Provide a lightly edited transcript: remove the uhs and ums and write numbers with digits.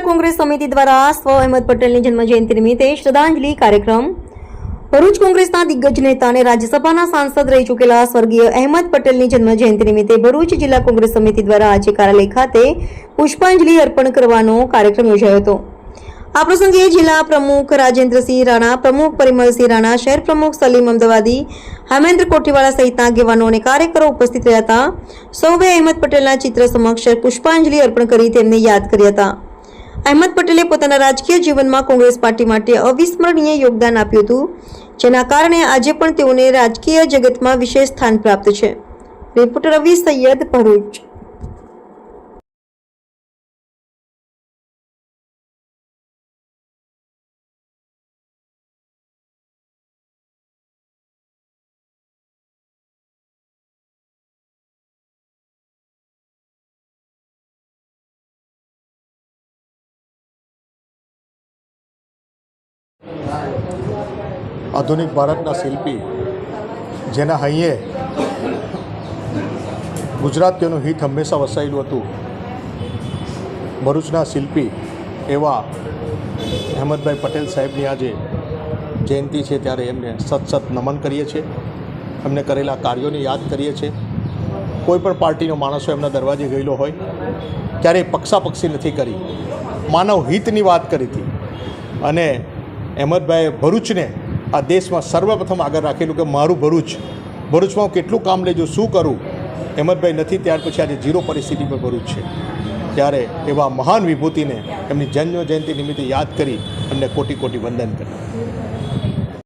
કોંગ્રેસ સમિતિ દ્વારા સ્વ અહેમદ પટેલની જન્મજયંતિ નિમિત્તે શ્રદ્ધાંજલિ કાર્યક્રમ. ભરૂચ કોંગ્રેસના દિગ્ગજ નેતા અને રાજ્યસભાના સાંસદ રહી ચૂકેલા સ્વર્ગીય અહેમદ પટેલની જન્મજયંતિ નિમિત્તે ભરૂચ જિલ્લા કોંગ્રેસ સમિતિ દ્વારા આજે કાર્યાલય ખાતે પુષ્પાંજલિ અર્પણ કરવાનો કાર્યક્રમ યોજાયો હતો. આ પ્રસંગે જિલ્લા પ્રમુખ રાજેન્દ્રસિંહ રાણા, પ્રમુખ પરિમલસિંહ રાણા, શહેર પ્રમુખ સલીમ અમદાવાદી, હેમેન્દ્ર કોઠીવાળા સહિતના આગેવાનો અને કાર્યકરો ઉપસ્થિત રહ્યા હતા. સૌએ અહેમદ પટેલના ચિત્ર સમક્ષ પુષ્પાંજલિ અર્પણ કરી તેમને યાદ કર્યા હતા. અહેમદ પટેલે પોતાના રાજકીય જીવનમાં કોંગ્રેસ પાર્ટી માટે અવિસ્મરણીય યોગદાન આપ્યું હતું, જેના કારણે આજે પણ તેઓને રાજકીય જગતમાં વિશેષ સ્થાન પ્રાપ્ત છે. રિપોર્ટર રવિ સૈયદ, ભરૂચ. આધુનિક ભારતના શિલ્પી જેના હૈયે ગુજરાતીઓનું હિત હંમેશા વસાયેલું હતું, ભરૂચના શિલ્પી એવા અહેમદભાઈ પટેલ સાહેબની આજે જયંતિ છે, ત્યારે એમને સત નમન કરીએ છીએ. એમને કરેલા કાર્યોને યાદ કરીએ છીએ. કોઈ પણ પાર્ટીનો માણસો એમના દરવાજે ગયેલો હોય ક્યારેય પક્ષાપક્ષી નથી કરી, માનવ હિતની વાત કરી હતી. અને અહેમદભાઈએ ભરૂચને આ દેશમાં સર્વપ્રથમ આગળ રાખેલું કે મારું ભરૂચમાં હું કેટલું કામ લેજો, શું કરું. અહેમદભાઈ નથી ત્યાર પછી આજે ઝીરો પરિસ્થિતિ પર ભરૂચ છે. ત્યારે એવા મહાન વિભૂતિને એમની જન્મ જયંતિ નિમિત્તે યાદ કરી એમને કોટી કોટી વંદન કર્યું.